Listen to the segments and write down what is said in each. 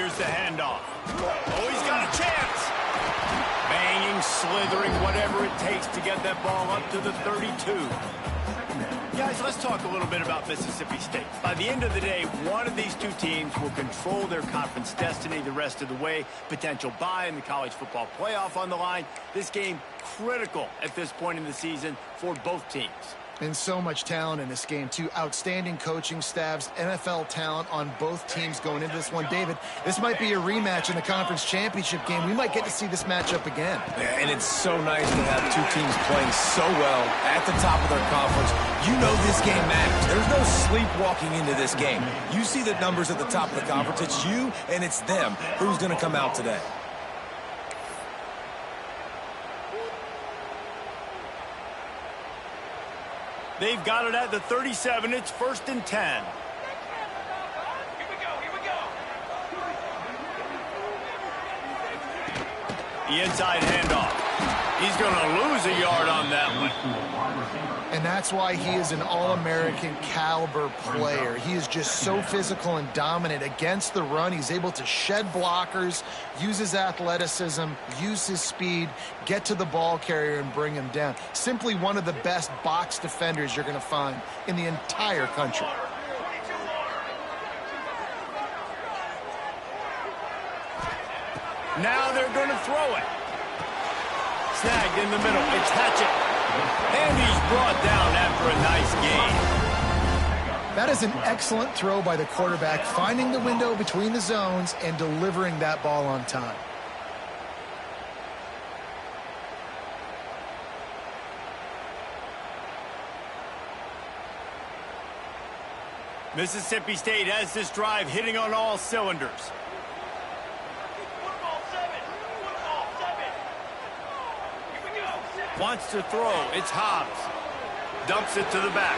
Here's the handoff. Oh, he's got a chance. Banging, slithering, whatever it takes to get that ball up to the 32. Guys, let's talk a little bit about Mississippi State. By the end of the day, one of these two teams will control their conference destiny the rest of the way. Potential bye in the college football playoff on the line. This game critical at this point in the season for both teams. And so much talent in this game, too. Outstanding coaching staffs, NFL talent on both teams going into this one. David, this might be a rematch in the conference championship game. We might get to see this matchup again. Yeah, and it's so nice to have two teams playing so well at the top of their conference. You know this game matters. There's no sleepwalking into this game. You see the numbers at the top of the conference. It's you and it's them. Who's going to come out today? They've got it at the 37. It's 1st and 10. The inside handoff. He's going to lose a yard on that one. And that's why he is an All-American caliber player. He is just so physical and dominant against the run. He's able to shed blockers, use his athleticism, use his speed, get to the ball carrier and bring him down. Simply one of the best box defenders you're going to find in the entire country. Now they're going to throw it. Snagged in the middle. It's Hatchett. And he's brought down after a nice gain. That is an excellent throw by the quarterback, finding the window between the zones and delivering that ball on time. Mississippi State has this drive hitting on all cylinders. Wants to throw. It's Hobbs. Dumps it to the back.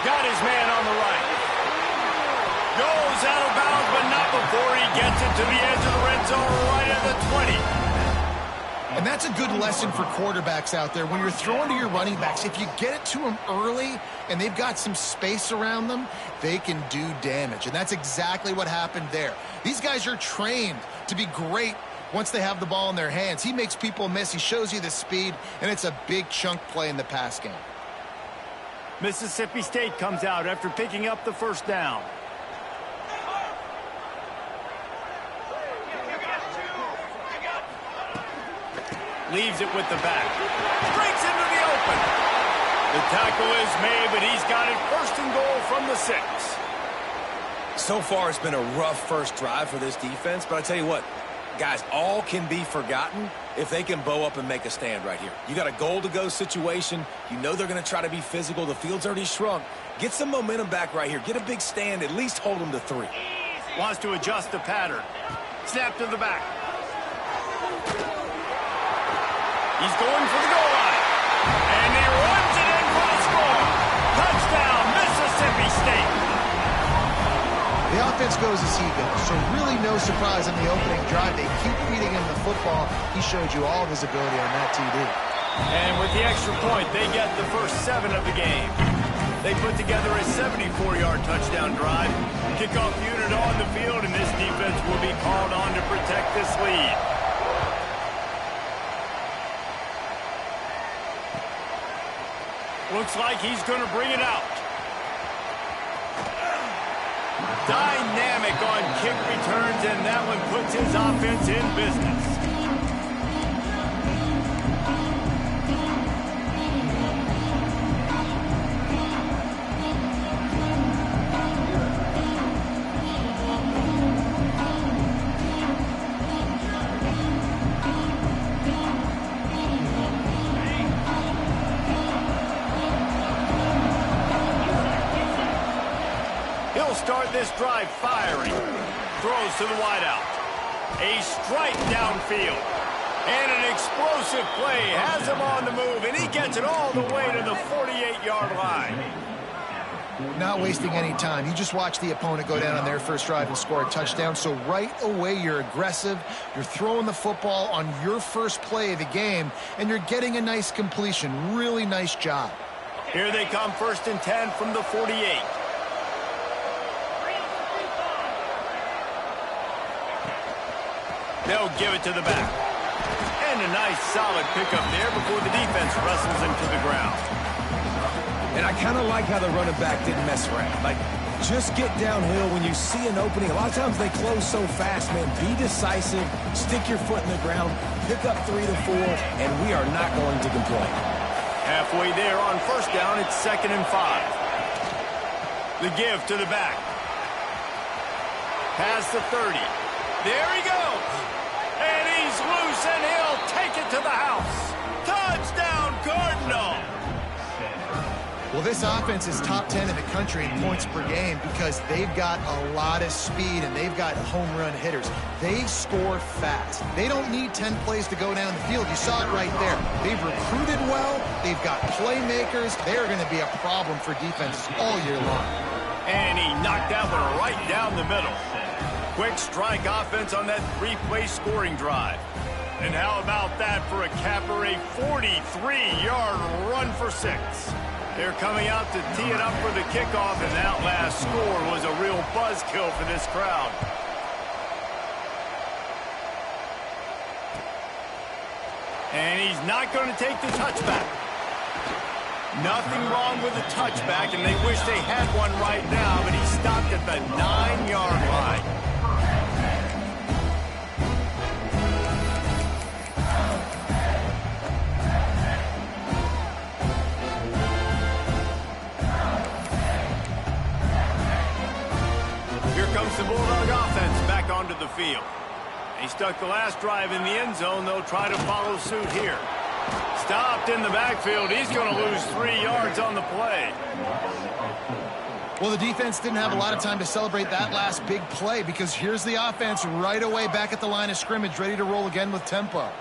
Got his man on the right. Goes out of bounds, but not before he gets it to the edge of the red zone right at the 20. And that's a good lesson for quarterbacks out there. When you're throwing to your running backs, if you get it to them early and they've got some space around them, they can do damage. And that's exactly what happened there. These guys are trained to be great once they have the ball in their hands. He makes people miss. He shows you the speed, and it's a big chunk play in the pass game. Mississippi State comes out after picking up the first down. Leaves it with the back. Breaks into the open. The tackle is made, but he's got it 1st and goal from the 6. So far, it's been a rough first drive for this defense, but I tell you what, guys, all can be forgotten if they can bow up and make a stand right here. You got a goal-to-go situation. You know they're going to try to be physical. The field's already shrunk. Get some momentum back right here. Get a big stand. At least hold them to 3. Wants to adjust the pattern. Snap to the back. He's going for the goal line. And he runs it in for the score. Touchdown, Mississippi State. The offense goes as he goes, so really no surprise on the opening drive. They keep feeding him the football. He showed you all of his ability on that TD. And with the extra point, they get the first 7 of the game. They put together a 74-yard touchdown drive. Kickoff unit on the field, and this defense will be called on to protect this lead. Looks like he's going to bring it out. Dynamic on kick returns, and that one puts his offense in business. Start this drive firing. Throws to the wideout. A strike downfield. And an explosive play has him on the move, and he gets it all the way to the 48-yard line. Not wasting any time. You just watch the opponent go down on their first drive and score a touchdown. So right away, you're aggressive. You're throwing the football on your first play of the game, and you're getting a nice completion. Really nice job. Here they come, 1st and 10 from the 48. They'll give it to the back. And a nice solid pickup there before the defense wrestles him to the ground. And I kind of like how the running back didn't mess around. Like, just get downhill when you see an opening. A lot of times they close so fast, man. Be decisive, stick your foot in the ground, pick up 3 to 4, and we are not going to complain. Halfway there on first down, it's 2nd and 5. The give to the back. Past the 30. There he goes. And he's loose, and he'll take it to the house. Touchdown, Cardinal. Well, this offense is top 10 in the country in points per game because they've got a lot of speed and they've got home run hitters. They score fast. They don't need 10 plays to go down the field. You saw it right there. They've recruited well. They've got playmakers. They're going to be a problem for defenses all year long. And he knocked that one right down the middle. Quick strike offense on that 3-play scoring drive. And how about that for a capper, a 43-yard run for 6. They're coming out to tee it up for the kickoff, and that last score was a real buzzkill for this crowd. And he's not going to take the touchback. Nothing wrong with the touchback, and they wish they had one right now, but he stopped at the 9-yard line. Comes the Bulldog offense back onto the field. He stuck the last drive in the end zone. They'll try to follow suit here. Stopped in the backfield. He's going to lose 3 yards on the play. Well, the defense didn't have a lot of time to celebrate that last big play because here's the offense right away back at the line of scrimmage, ready to roll again with tempo.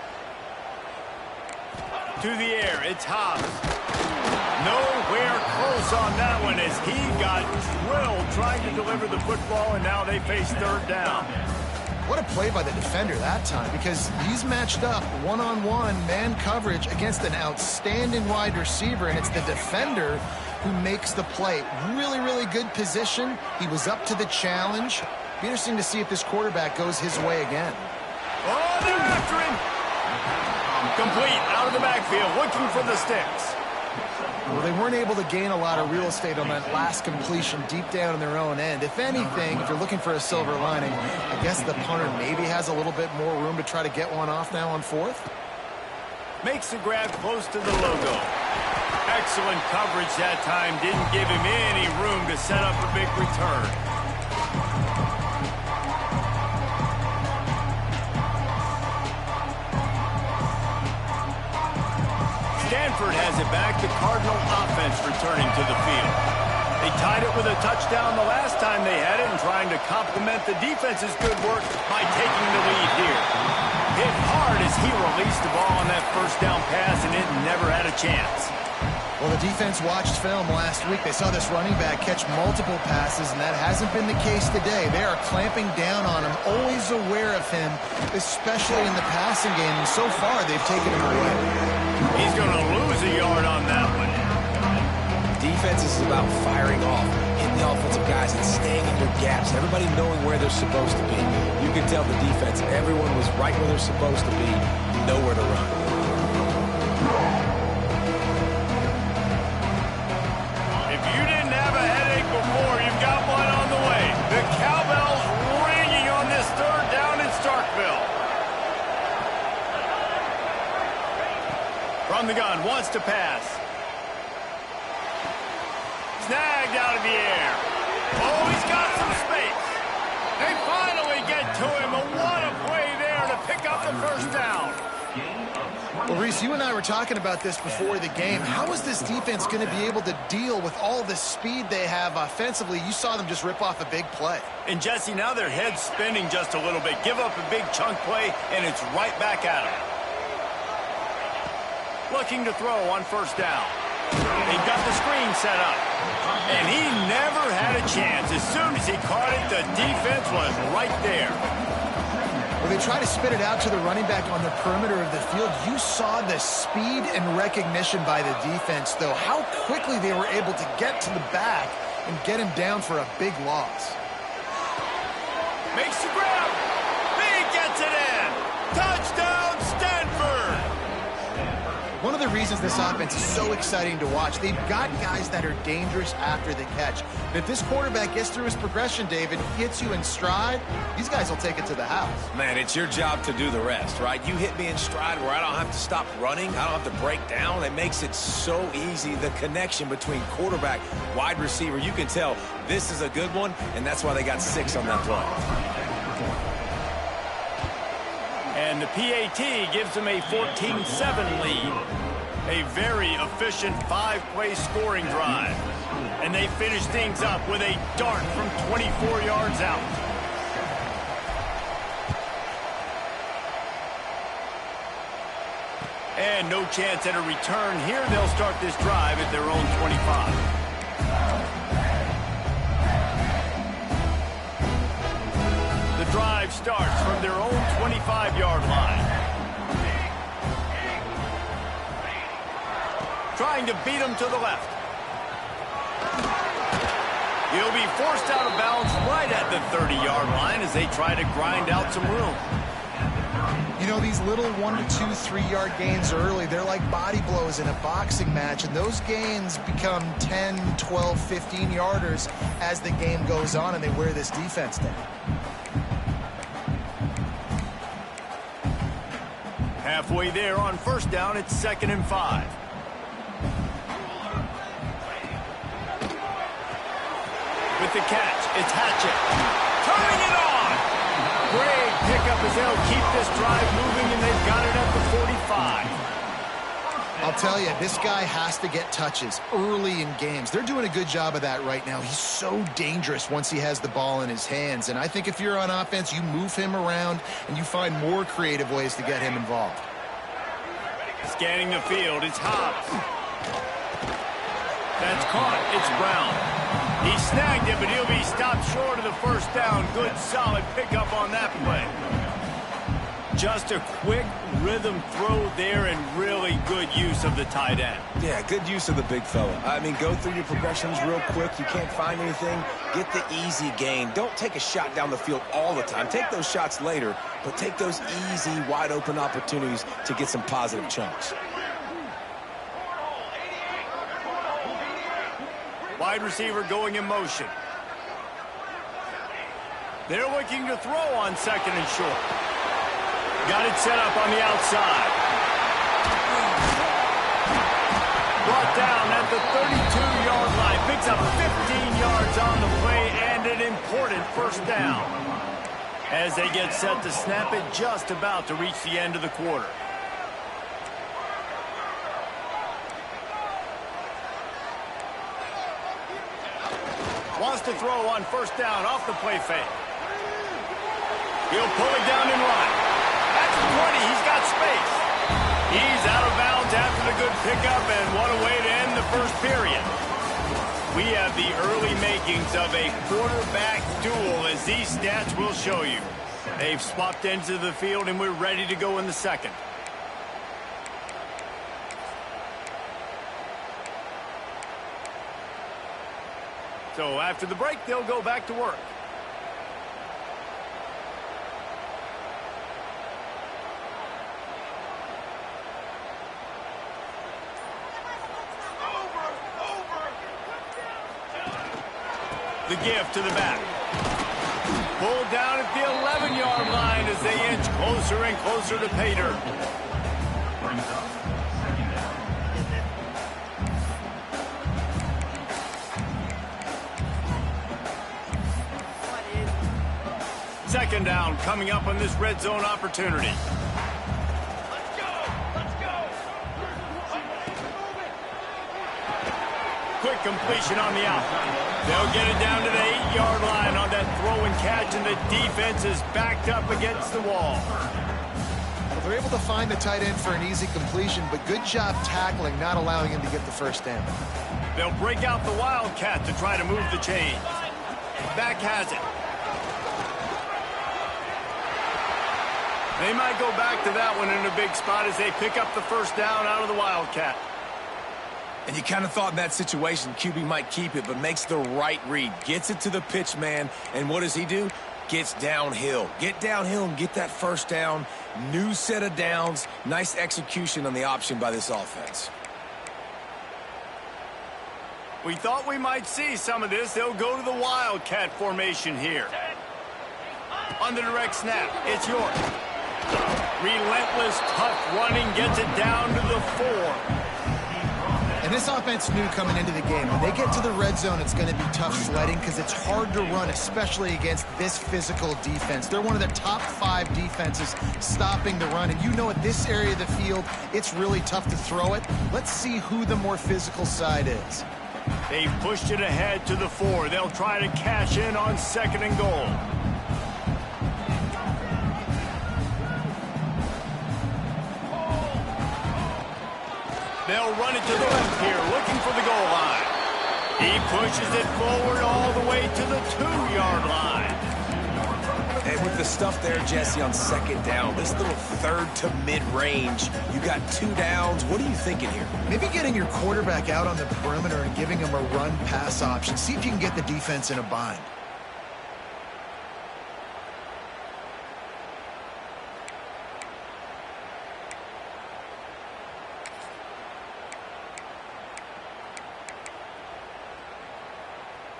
To the air, it's Hobbs. Nowhere close on that one as he got drilled trying to deliver the football, and now they face 3rd down. What a play by the defender that time because he's matched up one-on-one man coverage against an outstanding wide receiver, and it's the defender who makes the play. Really, really good position. He was up to the challenge. Be interesting to see if this quarterback goes his way again. Oh, they're after him. Complete out of the backfield, looking for the sticks. Well, they weren't able to gain a lot of real estate on that last completion deep down in their own end. If anything, if you're looking for a silver lining, I guess the punter maybe has a little bit more room to try to get one off now on 4th. Makes the grab close to the logo. Excellent coverage that time. Didn't give him any room to set up a big return. Stanford has it back. The Cardinal offense returning to the field. They tied it with a touchdown the last time they had it and trying to complement the defense's good work by taking the lead here. Hit hard as he released the ball on that first down pass, and it never had a chance. Well, the defense watched film last week. They saw this running back catch multiple passes, and that hasn't been the case today. They are clamping down on him, always aware of him, especially in the passing game. And so far, they've taken him away. He's going to lose a yard on that one. Defense is about firing off, hitting the offensive guys and staying in their gaps. Everybody knowing where they're supposed to be. You can tell the defense, everyone was right where they're supposed to be, nowhere to run. If you didn't have a headache before, you've got one on the way. The cowbell's ringing on this 3rd down in Starkville. From the gun, wants to pass. Snagged out of the air. Oh, he's got some space. They finally get to him. What a play there to pick up the 1st down. Well, Reese, you and I were talking about this before the game. How is this defense going to be able to deal with all the speed they have offensively? You saw them just rip off a big play. And, Jesse, now their head's spinning just a little bit. Give up a big chunk play, and it's right back at them. Looking to throw on 1st down. He got the screen set up. And he never had a chance. As soon as he caught it, the defense was right there. Well, they try to spit it out to the running back on the perimeter of the field. You saw the speed and recognition by the defense, though. How quickly they were able to get to the back and get him down for a big loss. Makes the grab. He gets it in. One of the reasons this offense is so exciting to watch, they've got guys that are dangerous after the catch. And if this quarterback gets through his progression, David, hits you in stride, these guys will take it to the house. Man, it's your job to do the rest, right? You hit me in stride where I don't have to stop running. I don't have to break down. It makes it so easy. The connection between quarterback, wide receiver, you can tell this is a good one, and that's why they got 6 on that play. And the PAT gives them a 14-7 lead. A very efficient 5-play scoring drive. And they finish things up with a dart from 24 yards out. And no chance at a return here. They'll start this drive at their own 25. The drive starts from their own 25-yard line. Trying to beat him to the left. He'll be forced out of bounds right at the 30-yard line as they try to grind out some room. You know, these little 1 to 2, 3-yard gains early, they're like body blows in a boxing match, and those gains become 10, 12, 15-yarders as the game goes on and they wear this defense down. Halfway there on first down, it's 2nd and 5. With the catch, it's Hatchett. Turning it on! Great pickup as they'll keep this drive moving, and they've got it at the 45. I'll tell you, this guy has to get touches early in games. They're doing a good job of that right now. He's so dangerous once he has the ball in his hands. And I think if you're on offense, you move him around and you find more creative ways to get him involved. Scanning the field, it's Hobbs. That's caught. It's Brown. He snagged it, but he'll be stopped short of the first down. Good, solid pickup on that play. Just a quick rhythm throw there and really good use of the tight end. Yeah, good use of the big fella. I mean, go through your progressions real quick. You can't find anything. Get the easy gain. Don't take a shot down the field all the time. Take those shots later, but take those easy, wide-open opportunities to get some positive chunks. Wide receiver going in motion. They're looking to throw on 2nd and short. Got it set up on the outside. Brought down at the 32-yard line. Picks up 15 yards on the play and an important first down. As they get set to snap it, just about to reach the end of the quarter. Wants to throw on first down off the play fake. He'll pull it down and run. At the 20, he's got space. He's out of bounds after the good pickup, and what a way to end the first period. We have the early makings of a quarterback duel, as these stats will show you. They've swapped ends of the field, and we're ready to go in the second. So after the break, they'll go back to work. The give to the back. Pulled down at the 11-yard line as they inch closer and closer to pay dirt. Second down coming up on this red zone opportunity. Let's go! Let's go! Quick completion on the out. They'll get it down to the 8-yard line on that throw and catch, and the defense is backed up against the wall. Well, they're able to find the tight end for an easy completion, but good job tackling, not allowing him to get the first down. They'll break out the Wildcat to try to move the chains. Back has it. They might go back to that one in a big spot as they pick up the first down out of the Wildcat. And you kind of thought in that situation QB might keep it, but makes the right read. Gets it to the pitch man, and what does he do? Gets downhill. Get downhill and get that first down, New set of downs. Nice execution on the option by this offense. We thought we might see some of this. They'll go to the Wildcat formation here. On the direct snap, it's York. Relentless, tough running, gets it down to the 4. And this offense knew coming into the game, when they get to the red zone, it's going to be tough sledding because it's hard to run, especially against this physical defense. They're one of the top 5 defenses stopping the run. And you know, at this area of the field, it's really tough to throw it. Let's see who the more physical side is. They pushed it ahead to the 4. They'll try to cash in on 2nd and goal. They'll run it to the left here, looking for the goal line. He pushes it forward all the way to the 2-yard line. And with the stuff there, Jesse, on 2nd down, this little 3rd to mid-range, you got 2 downs. What are you thinking here? Maybe getting your quarterback out on the perimeter and giving him a run-pass option. See if you can get the defense in a bind.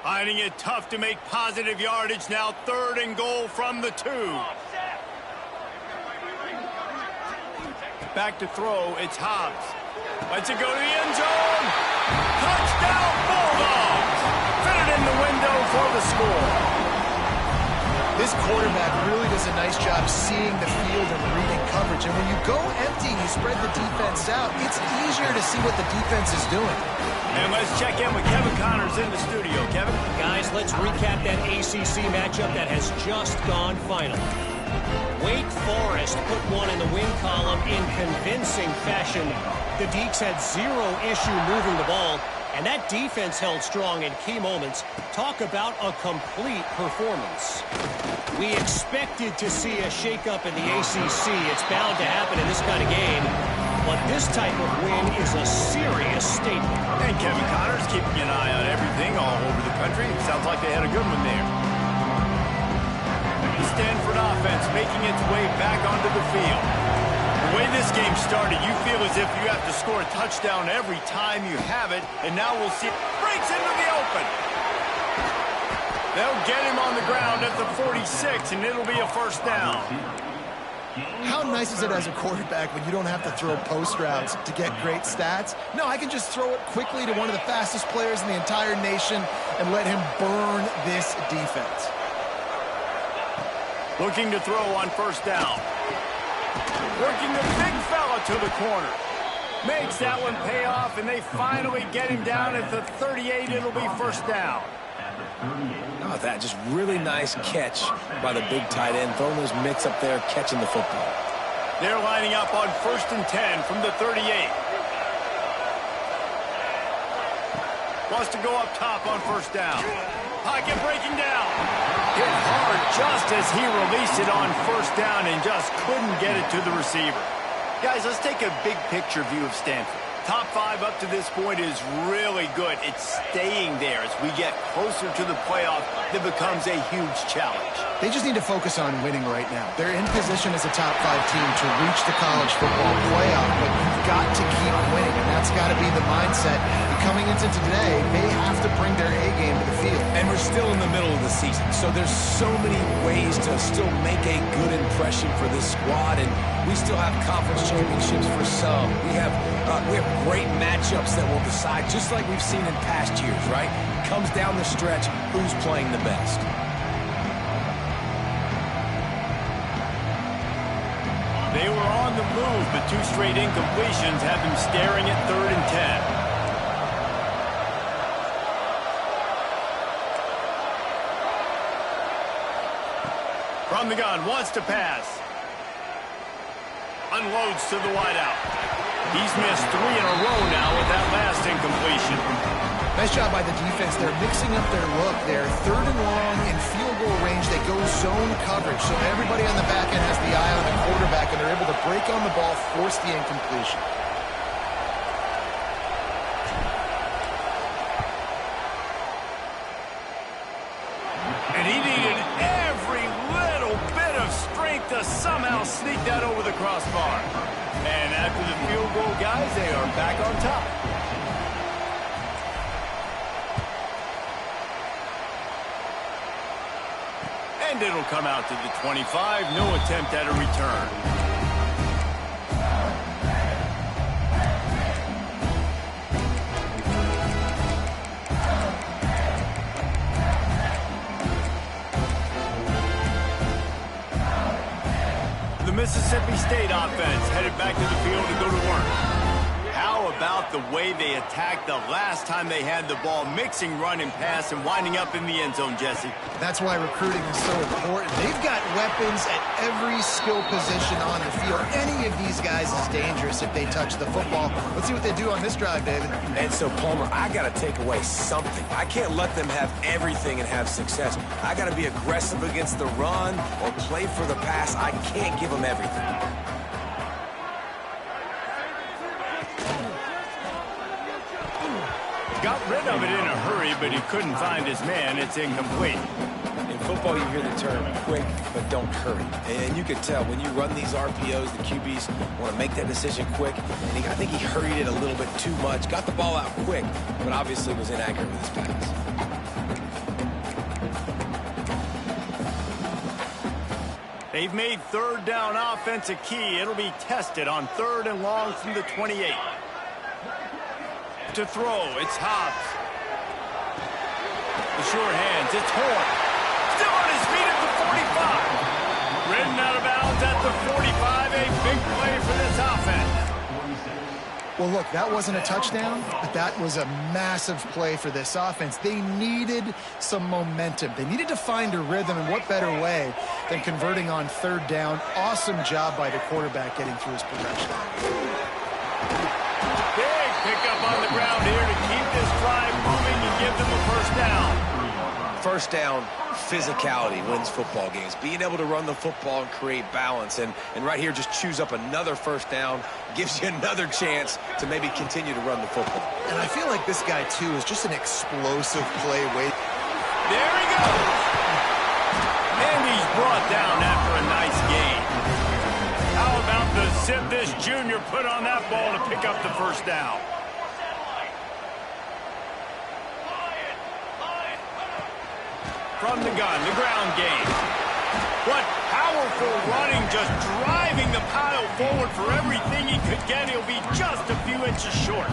Finding it tough to make positive yardage now. 3rd and goal from the 2. Back to throw, it's Hobbs. Lets it go to the end zone. Touchdown, Bulldogs! Fit it in the window for the score. This quarterback really does a nice job seeing the field and reading coverage. And when you go empty and you spread the defense out, it's easier to see what the defense is doing. And let's check in with Kevin Connors in the studio. Kevin? Guys, let's recap that ACC matchup that has just gone final. Wake Forest put one in the win column in convincing fashion. The Deacs had 0 issue moving the ball, and that defense held strong in key moments. Talk about a complete performance. We expected to see a shakeup in the ACC. It's bound to happen in this kind of game. But this type of win is a serious statement. And Kevin Connors keeping an eye on everything all over the country. Sounds like they had a good one there. The Stanford offense making its way back onto the field. The way this game started, you feel as if you have to score a touchdown every time you have it. And now we'll see it breaks into the open. They'll get him on the ground at the 46, and it'll be a 1st down. How nice is it as a quarterback when you don't have to throw post routes to get great stats? No, I can just throw it quickly to one of the fastest players in the entire nation and let him burn this defense. Looking to throw on 1st down. Working the big fella to the corner. Makes that one pay off, and they finally get him down at the 38. It'll be 1st down. Oh, that just really nice catch by the big tight end. Throwing those mitts up there, catching the football. They're lining up on 1st and 10 from the 38. Wants to go up top on 1st down. Pocket breaking down. Hit hard just as he released it on 1st down and just couldn't get it to the receiver. Guys, let's take a big picture view of Stanford. Top 5 up to this point is really good. It's staying there as we get closer to the playoff that becomes a huge challenge. They just need to focus on winning right now. They're in position as a top 5 team to reach the college football playoff, but you've got to keep winning, and that's got to be the mindset. And coming into today, they have to bring their A game to the field. And we're still in the middle of the season, so there's so many ways to still make a good impression for this squad, and we still have conference championships for some. We have great matchups that will decide, just like we've seen in past years, right? Comes down the stretch, who's playing the best. They were on the move, but 2 straight incompletions have them staring at 3rd and 10. From the gun, wants to pass. Unloads to the wideout. He's missed 3 in a row now with that last incompletion. Nice job by the defense. They're mixing up their look. They're 3rd and long in field goal range. They go zone coverage, so everybody on the back end has the eye on the quarterback, and they're able to break on the ball, force the incompletion. And he needed every little bit of strength to somehow sneak that over the crossbar. And after the field goal, guys, they are back on top. And it'll come out to the 25. No attempt at a return. The Mississippi State offense headed back to the field to go to work. How about the way they attacked the last time they had the ball, mixing run and pass and winding up in the end zone, Jesse? That's why recruiting is so important. They've got weapons at every skill position on the field. Any of these guys is dangerous if they touch the football. Let's see what they do on this drive, David. And so, Palmer, I got to take away something. I can't let them have everything and have success. I got to be aggressive against the run or play for the pass. I can't give them everything. Got rid of it in a hurry, but he couldn't find his man. It's incomplete. In football, you hear the term quick, but don't hurry. And you can tell when you run these RPOs, the QBs want to make that decision quick. And I think he hurried it a little bit too much. Got the ball out quick, but obviously was inaccurate with his pass. They've made third down offense a key. It'll be tested on 3rd and long from the 28. To throw, it's Hobbs. The sure hands, it's Horn. Still on his feet at the 45. Ridden out of bounds at the 45. A big play for this offense. Well, look, that wasn't a touchdown, but that was a massive play for this offense. They needed some momentum. They needed to find a rhythm, and what better way than converting on 3rd down. Awesome job by the quarterback getting through his progression. Big pickup on the ground here to keep this drive moving and give them a first down. First down, physicality wins football games. Being able to run the football and create balance. And right here, just choose up another first down, gives you another chance to maybe continue to run the football. And I feel like this guy, too, is just an explosive play. There he goes. And he's brought down after a nice gain. How about the zip this junior put on that ball to pick up the first down? From the gun, the ground game. What powerful running, just driving the pile forward for everything he could get. He'll be just a few inches short.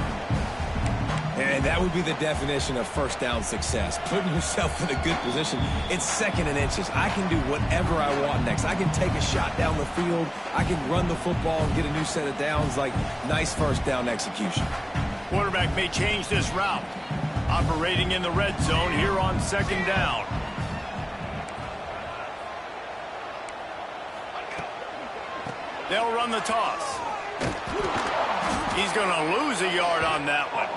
And that would be the definition of first down success. Putting yourself in a good position. It's 2nd and inches. I can do whatever I want next. I can take a shot down the field. I can run the football and get a new set of downs. Like, nice first down execution. Quarterback may change this route. Operating in the red zone here on 2nd down. They'll run the toss. He's going to lose a yard on that one.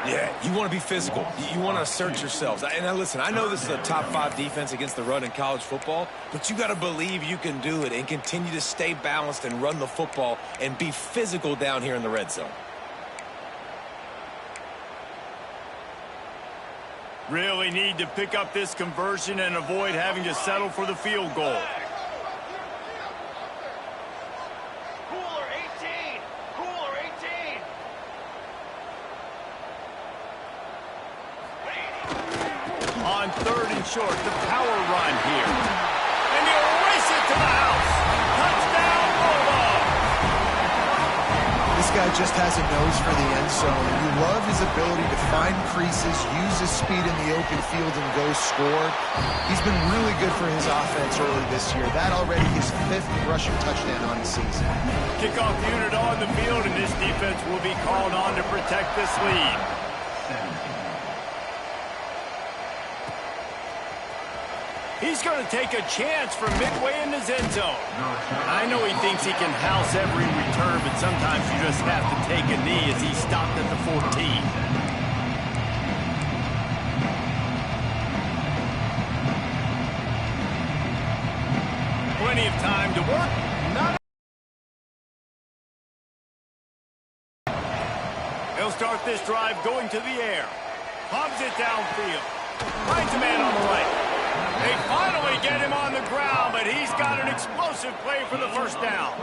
Yeah, you want to be physical. You want to assert yourselves. And now listen, I know this is a top 5 defense against the run in college football, but you got to believe you can do it and continue to stay balanced and run the football and be physical down here in the red zone. Really need to pick up this conversion and avoid having to settle for the field goal. On 3rd and short, the power run here. And he'll race it to the house. Touchdown, Bulldogs. This guy just has a nose for the end zone, and you love his ability to find creases, use his speed in the open field, and go score. He's been really good for his offense early this year. That already his 5th rushing touchdown on the season. Kickoff unit on the field, and this defense will be called on to protect this lead. He's going to take a chance from midway in his end zone. I know he thinks he can house every return, but sometimes you just have to take a knee as he stopped at the 14. Plenty of time to work. He'll start this drive going to the air. Pumps it downfield. Finds a man on the right. They finally get him on the ground, but he's got an explosive play for the first down.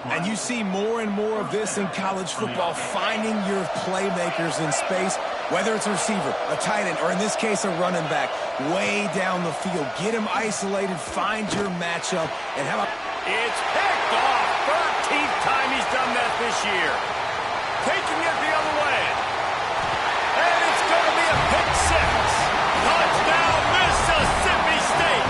And you see more and more of this in college football, finding your playmakers in space, whether it's a receiver, a tight end, or in this case, a running back, way down the field. Get him isolated, find your matchup, and how about... It's picked off. 13th time he's done that this year. Taking it the other way. And it's going to be a pick six. Touchdown, Mississippi State.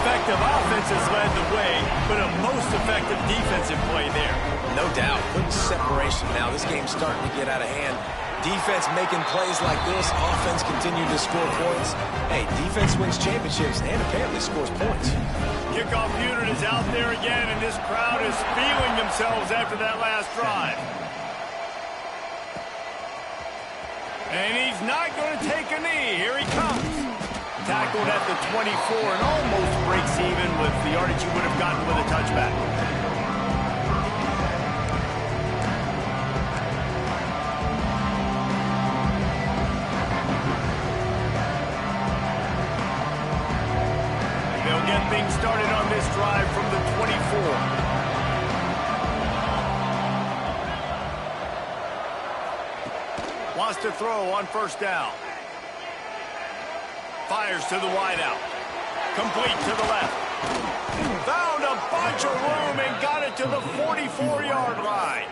Effective offense has led the way, but a most effective defensive play there. No doubt. Good separation now. This game's starting to get out of hand. Defense making plays like this. Offense continuing to score points. Hey, defense wins championships and apparently scores points. Kickoff unit is out there again, and this crowd is feeling themselves after that last drive. And he's not going to take a knee. Here he comes. Tackled at the 24 and almost breaks even with the yardage he would have gotten with a touchback. They'll get things started on this drive from the 24. Wants to throw on first down. Fires to the wideout. Complete to the left. Found a bunch of room and got it to the 44-yard line.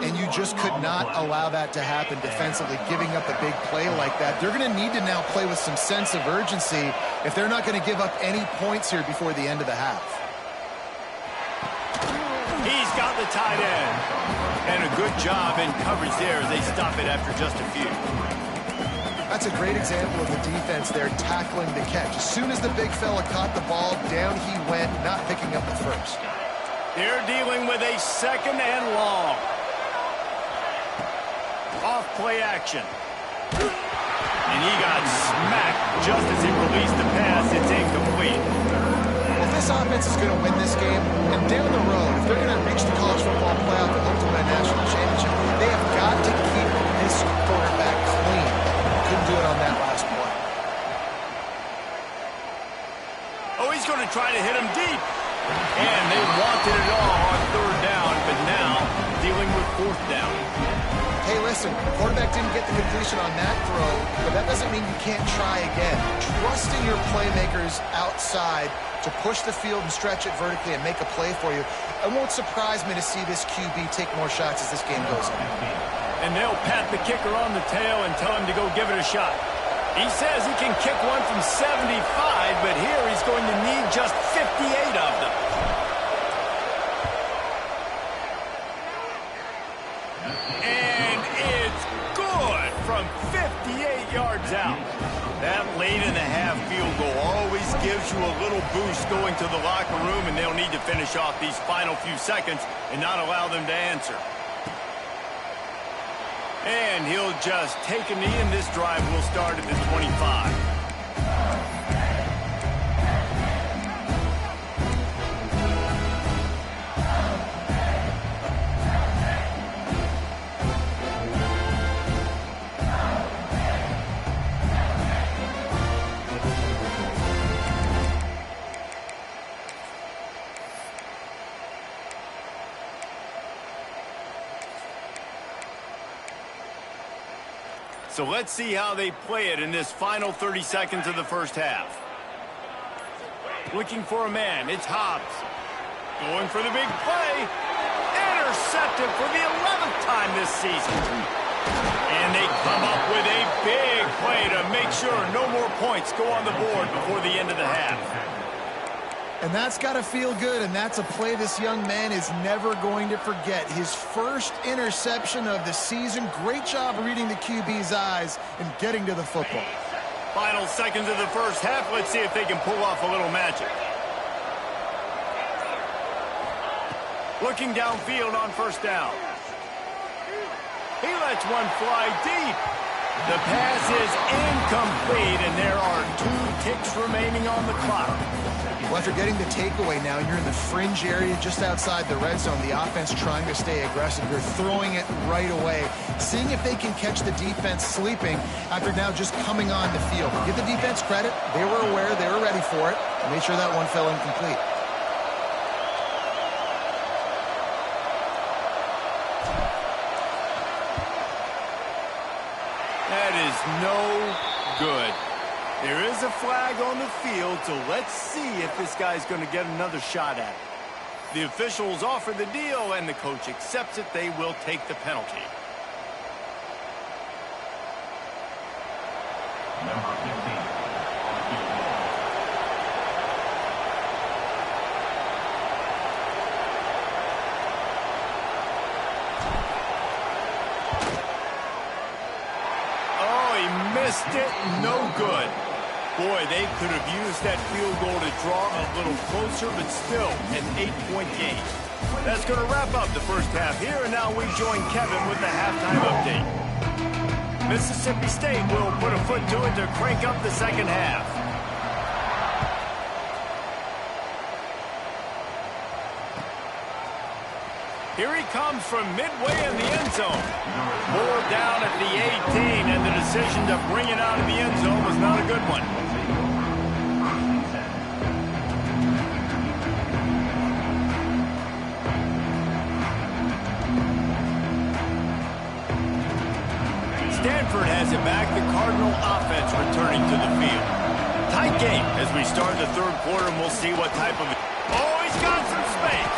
And you just could not allow that to happen defensively, giving up a big play like that. They're going to need to now play with some sense of urgency if they're not going to give up any points here before the end of the half. He's got the tight end. And a good job in coverage there as they stop it after just a few. That's a great example of the defense there tackling the catch. As soon as the big fella caught the ball, down he went, not picking up the first. They're dealing with a second and long. Off play action. And he got smacked just as he released the pass. It's incomplete. If this offense is going to win this game, and down the road, if they're going to reach the college football playoff and hope to win a national championship, they have got to keep this quarterback clean. Couldn't do it on that last play. Oh, he's going to try to hit him deep. And they wanted it all on third down, but now dealing with fourth down. Hey, listen, the quarterback didn't get the completion on that throw, but that doesn't mean you can't try again. Trusting your playmakers outside to push the field and stretch it vertically and make a play for you. It won't surprise me to see this QB take more shots as this game goes on. And they'll pat the kicker on the tail and tell him to go give it a shot. He says he can kick one from 75, but here he's going to need just 58 of them. And it's good from 58 yards out. That late in the half field goal always gives you a little boost going to the locker room, and they'll need to finish off these final few seconds and not allow them to answer. And he'll just take a knee, and this drive will start at the 25. So let's see how they play it in this final 30 seconds of the first half. Looking for a man, it's Hobbs. Going for the big play. Intercepted for the 11th time this season. And they come up with a big play to make sure no more points go on the board before the end of the half. And that's got to feel good, and that's a play this young man is never going to forget. His first interception of the season. Great job reading the QB's eyes and getting to the football. Final seconds of the first half. Let's see if they can pull off a little magic. Looking downfield on first down. He lets one fly deep. The pass is incomplete, and there are 2 ticks remaining on the clock. Well, after getting the takeaway now, you're in the fringe area just outside the red zone. The offense trying to stay aggressive. You're throwing it right away, seeing if they can catch the defense sleeping after now just coming on the field. Give the defense credit. They were aware. They were ready for it. Made sure that one fell incomplete. That is no good. There is a flag on the field, so let's see if this guy's going to get another shot at it. The officials offer the deal, and the coach accepts it. They will take the penalty. Number 15. Missed it, no good. Boy, they could have used that field goal to draw a little closer, but still an 8-point game. That's going to wrap up the first half here, and now we join Kevin with the halftime update. Mississippi State will put a foot to it to crank up the second half. Here he comes from midway in the end zone. More down at the 18, and the decision to bring it out of the end zone was not a good one. Stanford has it back. The Cardinal offense returning to the field. Tight game as we start the third quarter, and we'll see what type of... Oh, he's got some space.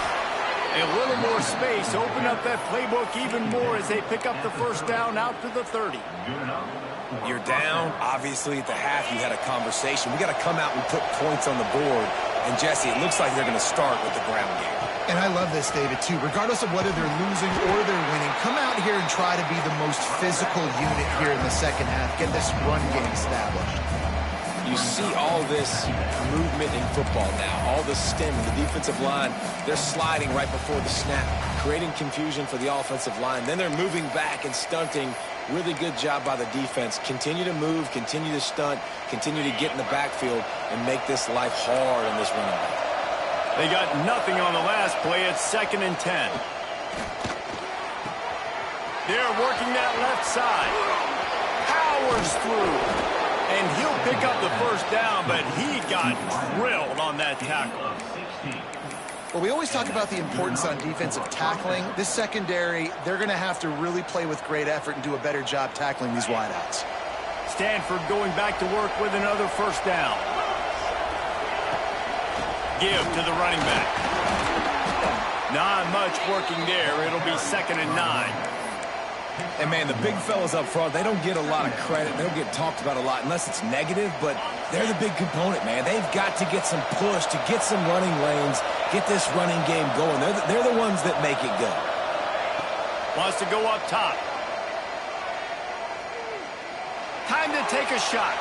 A little more space, open up that playbook even more as they pick up the first down out to the 30. You're down. Obviously, at the half, you had a conversation. We got to come out and put points on the board. And, Jesse, it looks like they're going to start with the ground game. And I love this, David, too. Regardless of whether they're losing or they're winning, come out here and try to be the most physical unit here in the second half. Get this run game established. You see all this movement in football now, all the stemming, the defensive line, they're sliding right before the snap, creating confusion for the offensive line. Then they're moving back and stunting. Really good job by the defense. Continue to move, continue to stunt, continue to get in the backfield and make this life hard on this running back. They got nothing on the last play. It's 2nd and 10. They're working that left side. Powers through. And he'll pick up the first down, but he got drilled on that tackle. Well, we always talk about the importance on defensive tackling. This secondary, they're going to have to really play with great effort and do a better job tackling these wideouts. Stanford going back to work with another first down. Give to the running back. Not much working there. It'll be 2nd and 9. And, man, the big fellas up front, they don't get a lot of credit. They don't get talked about a lot unless it's negative, but they're the big component, man. They've got to get some push, to get some running lanes, get this running game going. They're the ones that make it go. Wants to go up top. Time to take a shot.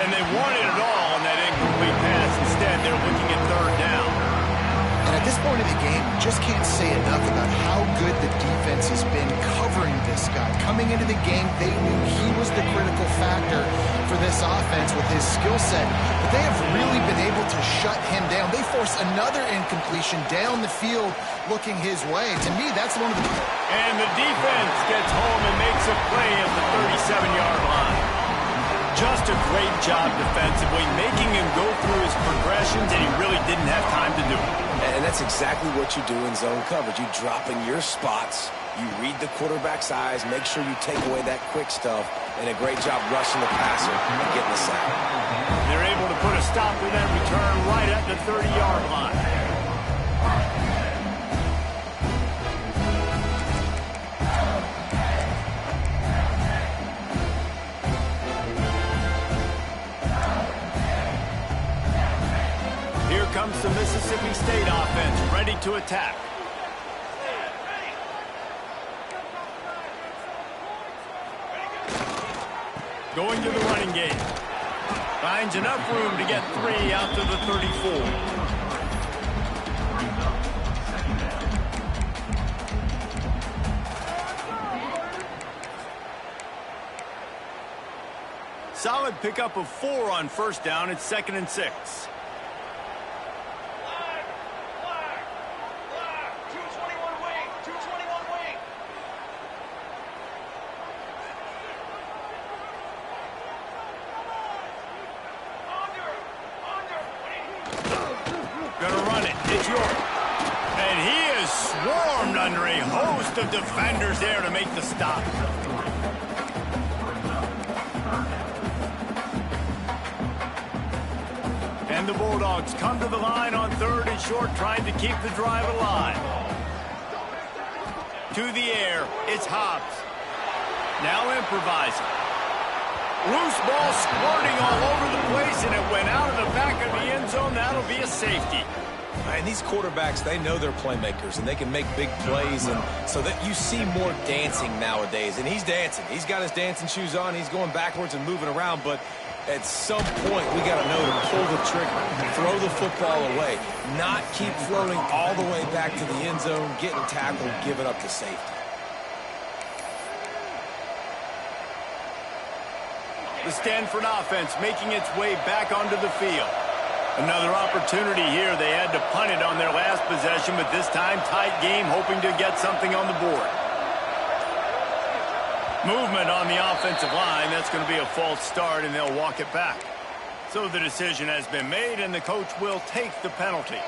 And they wanted it all on that incomplete pass. Instead, they're looking at 3rd down. And at this point of the game, just can't say enough about how good the defense has been covering this guy. Coming into the game, they knew he was the critical factor for this offense with his skill set. But they have really been able to shut him down. They force another incompletion down the field looking his way. To me, that's one of the... And the defense gets home and makes a play at the 37-yard line. Just a great job defensively, making him go through his progressions, and he really didn't have time to do it. And that's exactly what you do in zone coverage. You drop in your spots, you read the quarterback's eyes, make sure you take away that quick stuff, and a great job rushing the passer and getting the sack. They're able to put a stop to that return right at the 30-yard line. Here comes the Mississippi State offense, ready to attack. Going to the running game. Finds enough room to get 3 out to the 34. Solid pickup of 4 on first down. It's 2nd and 6. Gonna run it. It's York. And he is swarmed under a host of defenders there to make the stop. And the Bulldogs come to the line on 3rd and short, trying to keep the drive alive. To the air, it's Hobbs. Now improvising. Loose ball squirting all over the place, and it went out of the back of the end zone. That'll be a safety. And these quarterbacks, they know they're playmakers, and they can make big plays, and so that you see more dancing nowadays. And he's dancing. He's got his dancing shoes on. He's going backwards and moving around, but at some point, we got to know to pull the trigger, throw the football away, not keep floating all the way back to the end zone, getting tackled, give it up to safety. The Stanford offense making its way back onto the field. Another opportunity here. They had to punt it on their last possession, but this time tight game, hoping to get something on the board. Movement on the offensive line. That's going to be a false start, and they'll walk it back. So the decision has been made, and the coach will take the penalty.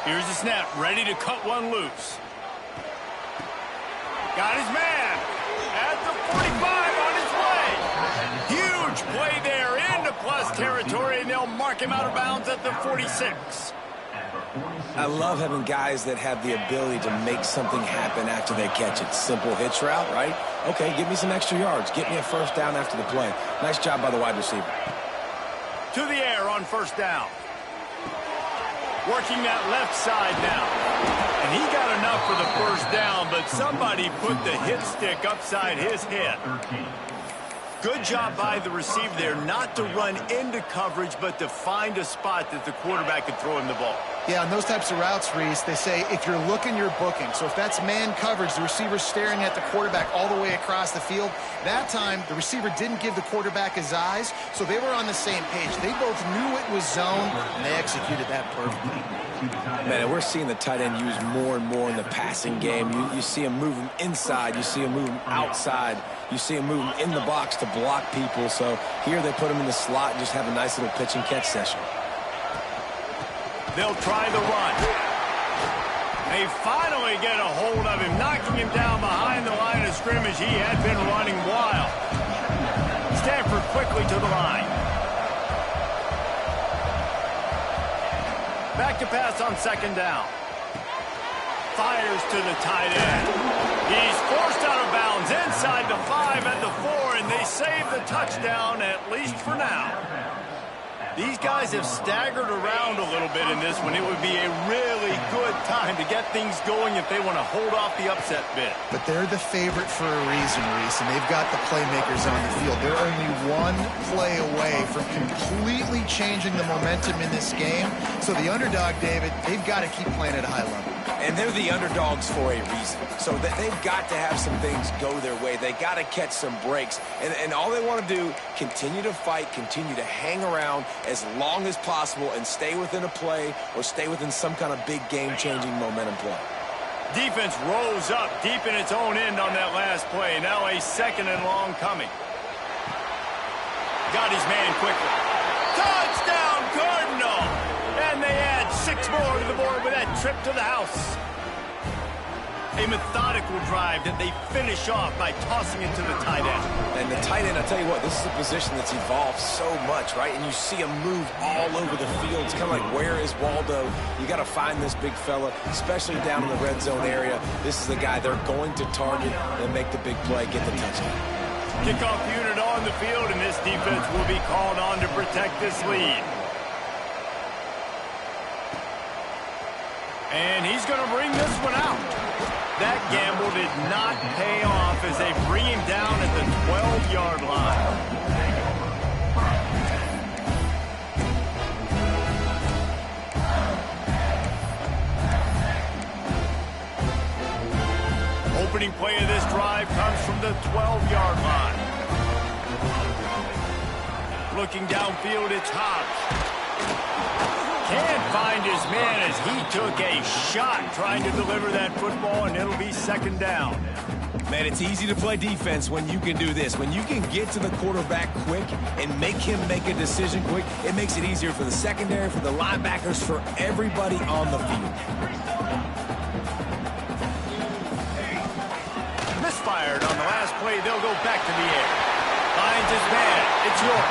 Here's the snap, ready to cut one loose. Got his man at the 45 on his way. Huge play there into plus territory, and they'll mark him out of bounds at the 46. I love having guys that have the ability to make something happen after they catch it. Simple hitch route, right? Okay, give me some extra yards. Get me a first down after the play. Nice job by the wide receiver. To the air on first down. Working that left side now. And he got enough for the first down, but somebody put the hit stick upside his head. Good job by the receiver there, not to run into coverage, but to find a spot that the quarterback could throw him the ball. Yeah, on those types of routes, Reese, they say if you're looking, you're booking. So if that's man coverage, the receiver's staring at the quarterback all the way across the field. That time, the receiver didn't give the quarterback his eyes, so they were on the same page. They both knew it was zone, and they executed that perfectly. Man, and we're seeing the tight end used more and more in the passing game. You see him moving inside. You see him moving outside. You see him moving in the box to block people. So here they put him in the slot and just have a nice little pitch and catch session. They'll try the run. They finally get a hold of him, knocking him down behind the line of scrimmage. He had been running wild. Stanford quickly to the line. Back to pass on second down. Fires to the tight end. He's forced out of bounds inside the 5 at the 4, and they save the touchdown, at least for now. These guys have staggered around a little bit in this one. It would be a really good time to get things going if they want to hold off the upset bid. But they're the favorite for a reason, Reese, and they've got the playmakers on the field. They're only one play away from completely changing the momentum in this game. So the underdog, David, they've got to keep playing at a high level. And they're the underdogs for a reason. So that they've got to have some things go their way. They got to catch some breaks. And all they want to do, continue to fight, continue to hang around as long as possible and stay within a play or stay within some kind of big game-changing momentum play. Defense rose up deep in its own end on that last play. Now a second and long coming. Got his man quickly. Touchdown, Cardinal! And they add 6 more to the board with that trip to the house. A methodical drive that they finish off by tossing it to the tight end. And the tight end, I tell you what, this is a position that's evolved so much, right? And you see him move all over the field. It's kind of like, where is Waldo? You got to find this big fella, especially down in the red zone area. This is the guy they're going to target and make the big play, get the touchdown. Kickoff unit on the field, and this defense will be called on to protect this lead. And he's going to bring this one out. That gamble did not pay off as they bring him down at the 12-yard line. Opening play of this drive comes from the 12-yard line. Looking downfield, it's Hobbs. Can't find his man as he took a shot trying to deliver that football, and it'll be second down. Man, it's easy to play defense when you can do this. When you can get to the quarterback quick and make him make a decision quick, it makes it easier for the secondary, for the linebackers, for everybody on the field. Misfired on the last play. They'll go back to the air. Finds his man. It's York.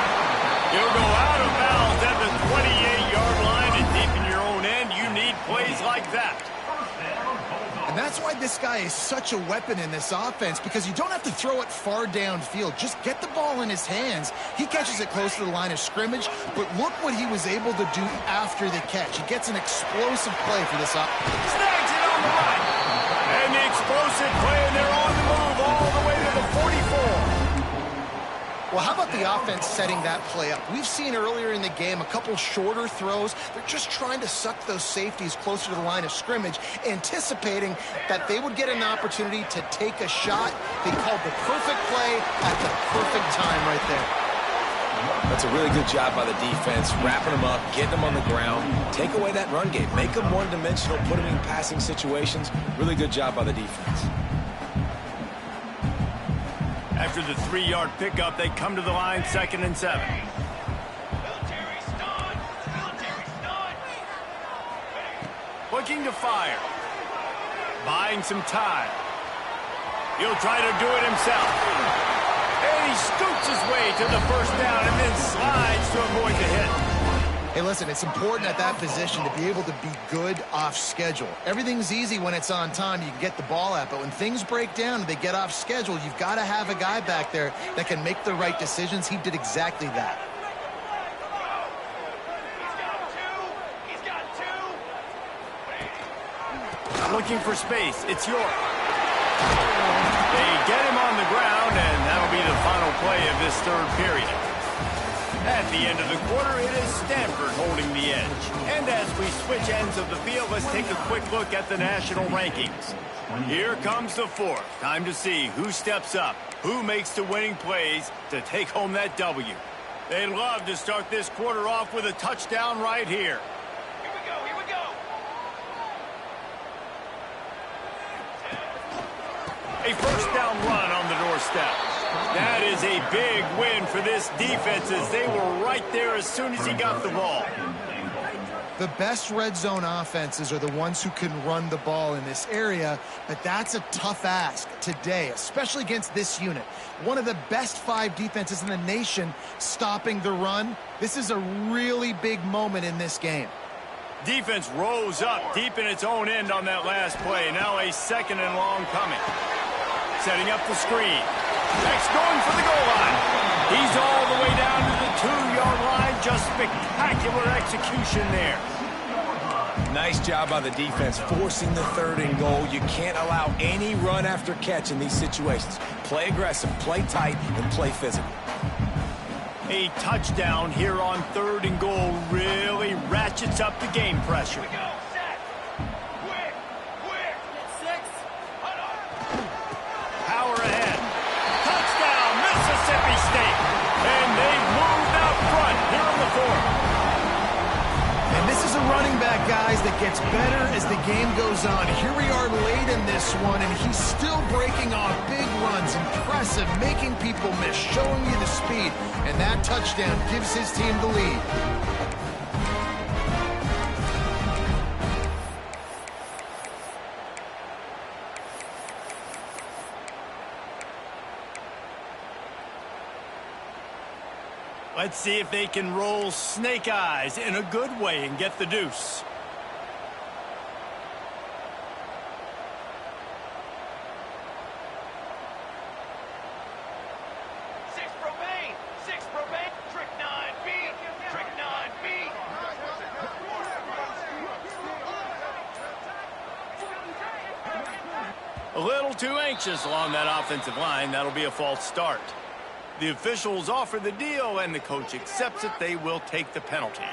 He'll go out of bounds at the 28-yard line, and deep in your own end, you need plays like that. And that's why this guy is such a weapon in this offense, because you don't have to throw it far downfield. Just get the ball in his hands. He catches it close to the line of scrimmage, but look what he was able to do after the catch. He gets an explosive play for this offense. Snags it on the right. And the explosive play, and they're on the move all the way to the 44. Well, how about the offense setting that play up? We've seen earlier in the game a couple shorter throws. They're just trying to suck those safeties closer to the line of scrimmage, anticipating that they would get an opportunity to take a shot. They called the perfect play at the perfect time right there. That's a really good job by the defense, wrapping them up, getting them on the ground, take away that run game, make them one-dimensional, put them in passing situations. Really good job by the defense. After the 3-yard pickup, they come to the line, 2nd and 7. Looking to fire. Buying some time. He'll try to do it himself. And he scoots his way to the first down and then slides to avoid the hit. Hey, listen, it's important at that position to be able to be good off schedule. Everything's easy when it's on time. You can get the ball out, but when things break down and they get off schedule, you've got to have a guy back there that can make the right decisions. He did exactly that. Looking for space. It's York. They get him on the ground, and that'll be the final play of this third period. At the end of the quarter, it is Stanford holding the edge. And as we switch ends of the field, let's take a quick look at the national rankings. Here comes the fourth. Time to see who steps up, who makes the winning plays to take home that W. They'd love to start this quarter off with a touchdown right here. Here we go, here we go. A first down run on the doorstep. That is a big win for this defense as they were right there as soon as he got the ball. The best red zone offenses are the ones who can run the ball in this area, but that's a tough ask today, especially against this unit. One of the best 5 defenses in the nation stopping the run. This is a really big moment in this game. Defense rose up deep in its own end on that last play. Now a 2nd and long coming. Setting up the screen. Next going for the goal line. He's all the way down to the 2-yard line. Just spectacular execution there. Nice job by the defense, forcing the 3rd and goal. You can't allow any run after catch in these situations. Play aggressive, play tight, and play physical. A touchdown here on 3rd and goal really ratchets up the game pressure. Here we go. Set. Quick. Quick. 6. Hold on. Power ahead. Touchdown, Mississippi State. And they've moved out front here in the 4th. And this is a running back, guys, that gets better as the game goes on. Here we are late in this one, and he's still breaking off big runs. Impressive, making people miss, showing you the speed. And that touchdown gives his team the lead. Let's see if they can roll snake eyes in a good way and get the deuce. Six Probane. Trick 9B. Trick 9B. A little too anxious along that offensive line. That'll be a false start. The officials offer the deal, and the coach accepts it. They will take the penalty.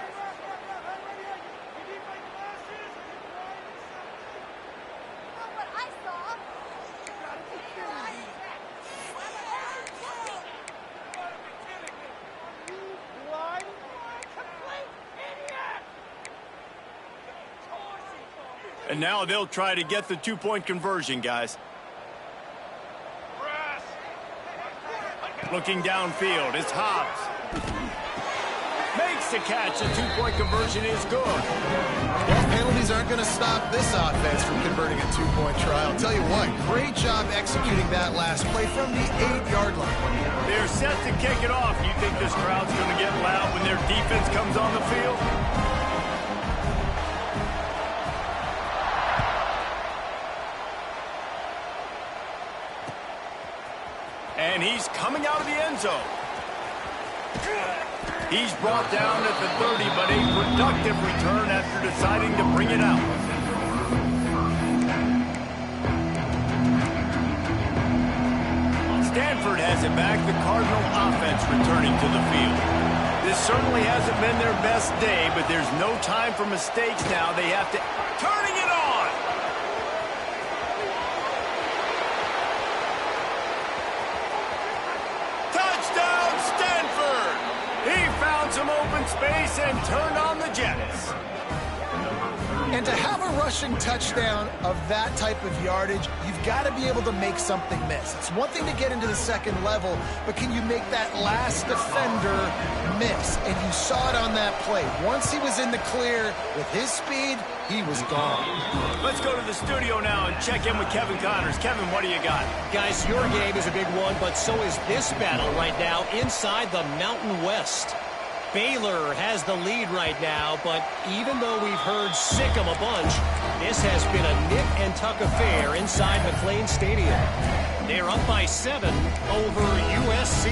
And now they'll try to get the two-point conversion, guys. Looking downfield, it's Hobbs. Makes the catch. The two-point conversion is good. Well, penalties aren't going to stop this offense from converting a two-point try. I'll tell you what, great job executing that last play from the 8-yard line. They're set to kick it off. You think this crowd's going to get loud when their defense comes on the field? And he's coming out of the end zone. He's brought down at the 30, but a productive return after deciding to bring it out. Stanford has it back. The Cardinal offense returning to the field. This certainly hasn't been their best day, but there's no time for mistakes now. They have to... Turning it on! Touchdown, Stanford! He found some open space and turned on the Jets. And to have a rushing touchdown of that type of yardage, you've got to be able to make something miss. It's one thing to get into the second level, but can you make that last defender miss? And you saw it on that play. Once he was in the clear with his speed, he was gone. Let's go to the studio now and check in with Kevin Connors. Kevin, what do you got? Guys, your game is a big one, but so is this battle right now inside the Mountain West. Baylor has the lead right now, but even though we've heard sick 'em a bunch, this has been a nip and tuck affair inside McLean Stadium. They're up by 7 over USC.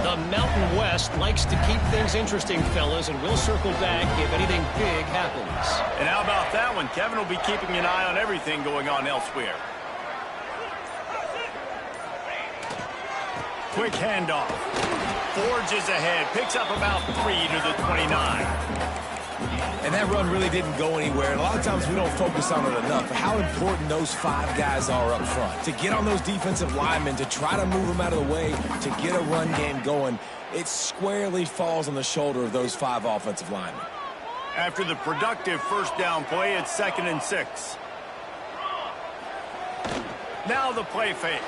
The Mountain West likes to keep things interesting, fellas, and we'll circle back if anything big happens. And how about that one? Kevin will be keeping an eye on everything going on elsewhere. Quick handoff. Forges ahead, picks up about 3 to the 29. And that run really didn't go anywhere. And a lot of times we don't focus on it enough. How important those 5 guys are up front. To get on those defensive linemen, to try to move them out of the way, to get a run game going, it squarely falls on the shoulder of those 5 offensive linemen. After the productive first down play, it's 2nd and 6. Now the play fake.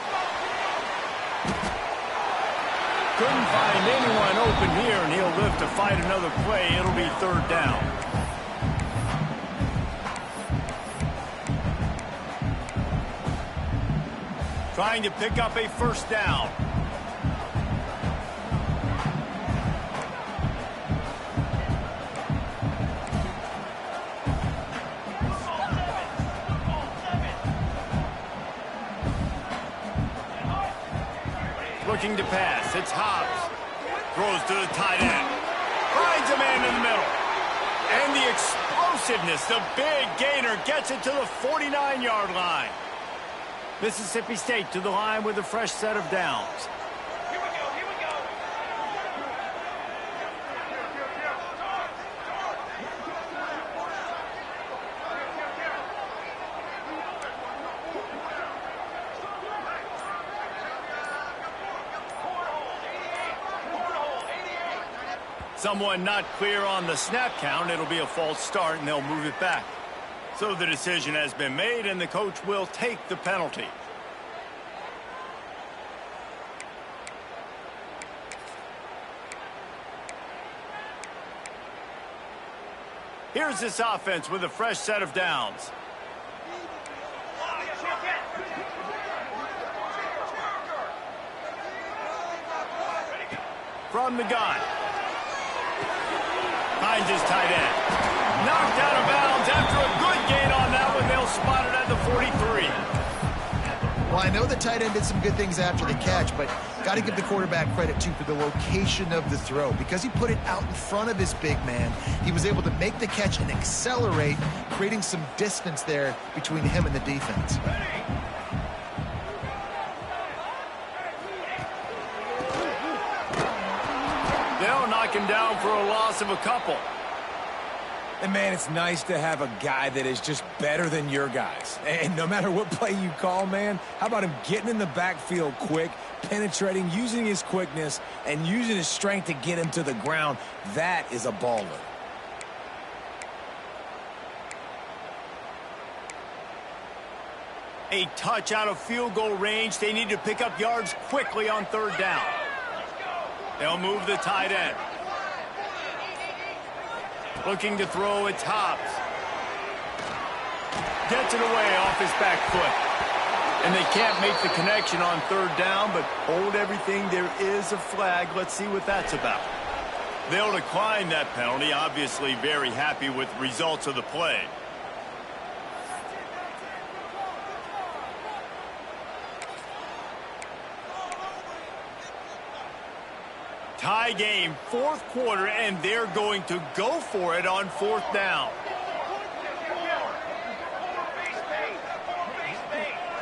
Couldn't find anyone open here, and he'll live to fight another play. It'll be 3rd down. Trying to pick up a first down. Looking to pass. It's Hobbs. Throws to the tight end. Finds a man in the middle. And the explosiveness, the big gainer, gets it to the 49-yard line. Mississippi State to the line with a fresh set of downs. Here we go, here we go. Someone not clear on the snap count. It'll be a false start, and they'll move it back. So the decision has been made, and the coach will take the penalty. Here's this offense with a fresh set of downs. From the gun. Finds his tight end. Knocked out of bounds after a good gain on that one. They'll spot it at the 43. Well, I know the tight end did some good things after the catch, but got to give the quarterback credit, too, for the location of the throw. Because he put it out in front of his big man, he was able to make the catch and accelerate, creating some distance there between him and the defense. second down for a loss of a couple. And, man, it's nice to have a guy that is just better than your guys. And no matter what play you call, man, how about him getting in the backfield quick, penetrating, using his quickness, and using his strength to get him to the ground? That is a baller. A touch out of field goal range. They need to pick up yards quickly on third down. They'll move the tight end. Looking to throw, it's Hobbs. Gets it away off his back foot. And they can't make the connection on third down, but hold everything. There is a flag. Let's see what that's about. They'll decline that penalty. Obviously very happy with the results of the play. Tie game, fourth quarter, and they're going to go for it on fourth down.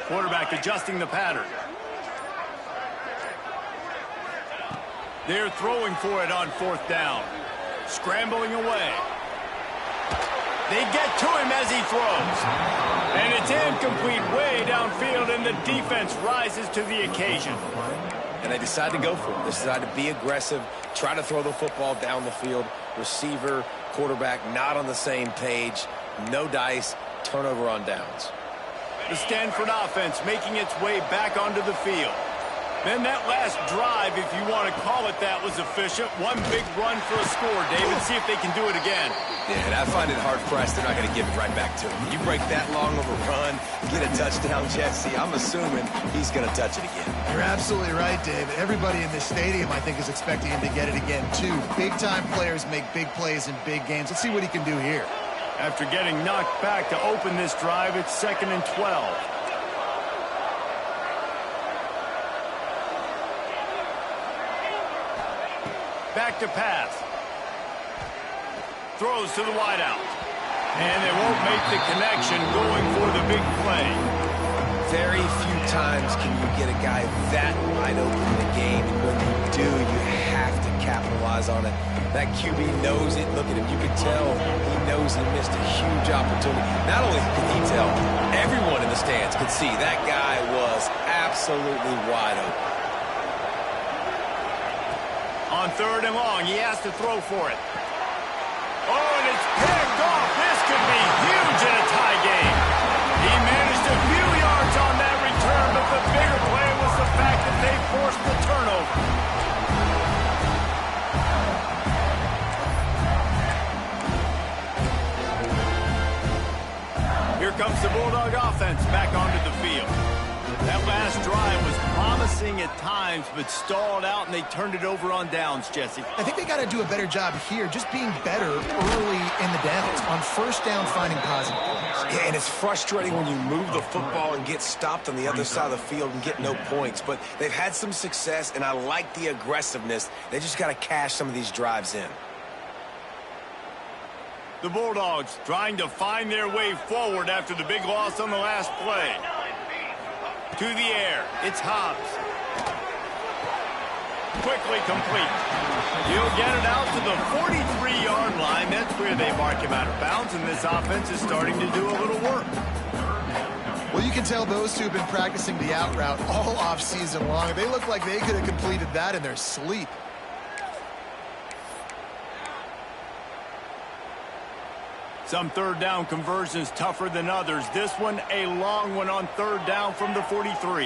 Quarterback adjusting the pattern. They're throwing for it on fourth down. Scrambling away. They get to him as he throws. And it's incomplete way downfield, and the defense rises to the occasion. And they decide to go for it. They decide to be aggressive, try to throw the football down the field. Receiver, quarterback, not on the same page. No dice, turnover on downs. The Stanford offense making its way back onto the field. Then that last drive, if you want to call it that, was efficient. One big run for a score, David. See if they can do it again. Yeah, and I find it hard-pressed they're not going to give it right back to him. You break that long of a run, get a touchdown, Jesse, I'm assuming he's going to touch it again. You're absolutely right, David. Everybody in this stadium, I think, is expecting him to get it again, too. Big-time players make big plays in big games. Let's see what he can do here. After getting knocked back to open this drive, it's 2nd and 12. Back to pass. Throws to the wideout. And they won't make the connection going for the big play. Very few times can you get a guy that wide open in the game. And when you do, you have to capitalize on it. That QB knows it. Look at him. You can tell he knows he missed a huge opportunity. Not only can he tell, everyone in the stands could see that guy was absolutely wide open. On 3rd and long, he has to throw for it. Oh, and it's picked off. This could be huge in a tie game. He managed a few yards on that return, but the bigger play was the fact that they forced the turnover. Here comes the Bulldog offense back onto the field. That last drive was promising at times, but stalled out, and they turned it over on downs, Jesse. I think they got to do a better job here, just being better early in the downs. On first down, finding positive points. Yeah, and it's frustrating when you move the football and get stopped on the other side of the field and get no points. But they've had some success, and I like the aggressiveness. They just got to cash some of these drives in. The Bulldogs trying to find their way forward after the big loss on the last play. To the air, it's Hobbs. Quickly complete. He'll get it out to the 43-yard line. That's where they mark him out of bounds, and this offense is starting to do a little work. Well, you can tell those two have been practicing the out route all offseason long. They look like they could have completed that in their sleep. Some third down conversions tougher than others. This one, a long one on third down from the 43.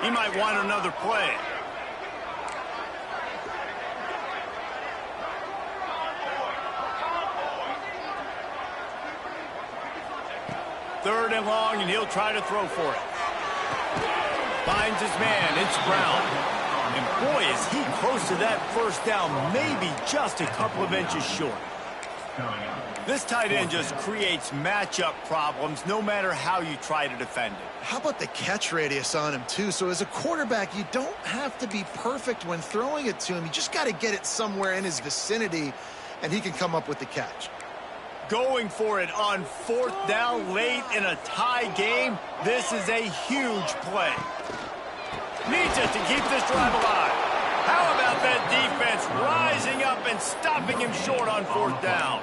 He might want another play. Third and long, and he'll try to throw for it. Finds his man. It's Brown. And boy, is he close to that first down, maybe just a couple of inches short. This tight end just creates matchup problems no matter how you try to defend it. How about the catch radius on him, too? So as a quarterback, you don't have to be perfect when throwing it to him. You just got to get it somewhere in his vicinity, and he can come up with the catch. Going for it on fourth down late in a tie game. This is a huge play. Needs it to keep this drive alive. How about that defense rising up and stopping him short on fourth down?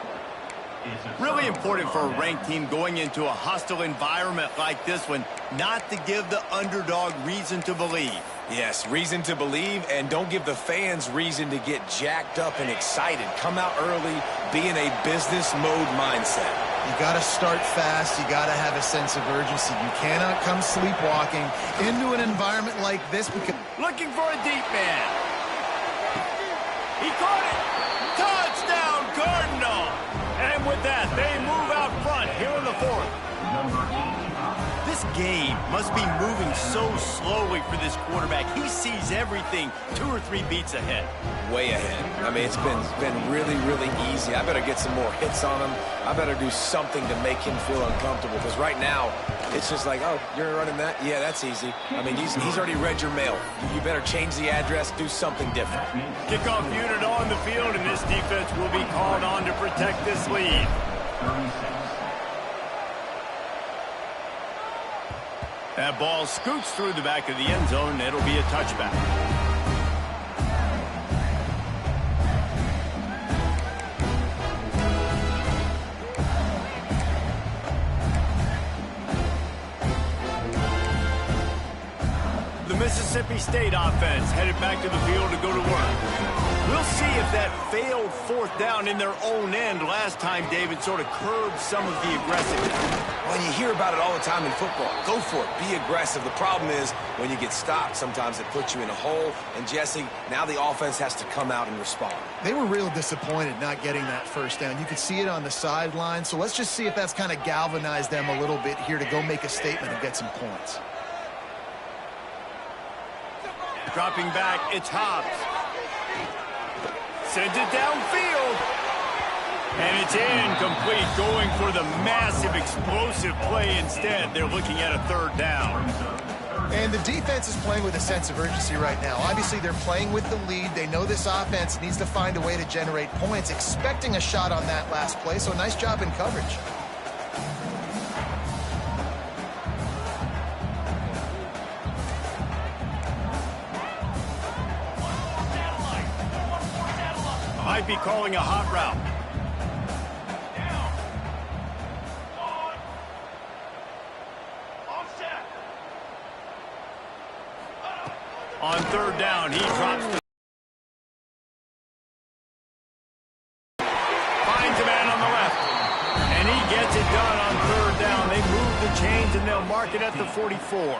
Really important for a ranked team going into a hostile environment like this one, not to give the underdog reason to believe. Yes, reason to believe, and don't give the fans reason to get jacked up and excited. Come out early, be in a business mode mindset. You got to start fast. You got to have a sense of urgency. You cannot come sleepwalking into an environment like this. Looking for a deep man. He caught it. Touchdown, Cardinal. And with that, they move out front here in the fourth. This game must be moving so slowly for this quarterback. He sees everything 2 or 3 beats ahead. Way ahead. I mean, it's been really, really easy. I better get some more hits on him. I better do something to make him feel uncomfortable, because right now, it's just like, oh, you're running that? Yeah, that's easy. I mean, he's already read your mail. You better change the address, do something different. Kickoff unit on the field, and this defense will be called on to protect this lead. That ball scoots through the back of the end zone, and it'll be a touchback. The Mississippi State offense headed back to the field to go to work. We'll see if that failed fourth down in their own end last time, David, sort of curbed some of the aggressiveness. Well, you hear about it all the time in football. Go for it. Be aggressive. The problem is when you get stopped, sometimes it puts you in a hole. And, Jesse, now the offense has to come out and respond. They were real disappointed not getting that first down. You could see it on the sideline. So let's just see if that's kind of galvanized them a little bit here to go make a statement and get some points. Dropping back, it's Hobbs. Sends it downfield. And it's incomplete, going for the massive, explosive play instead. They're looking at a third down. And the defense is playing with a sense of urgency right now. Obviously, they're playing with the lead. They know this offense needs to find a way to generate points, expecting a shot on that last play. So nice job in coverage. Might be calling a hot route. On third down, he drops the... Finds a man on the left. And he gets it done on third down. They move the chains and they'll mark it at the 44.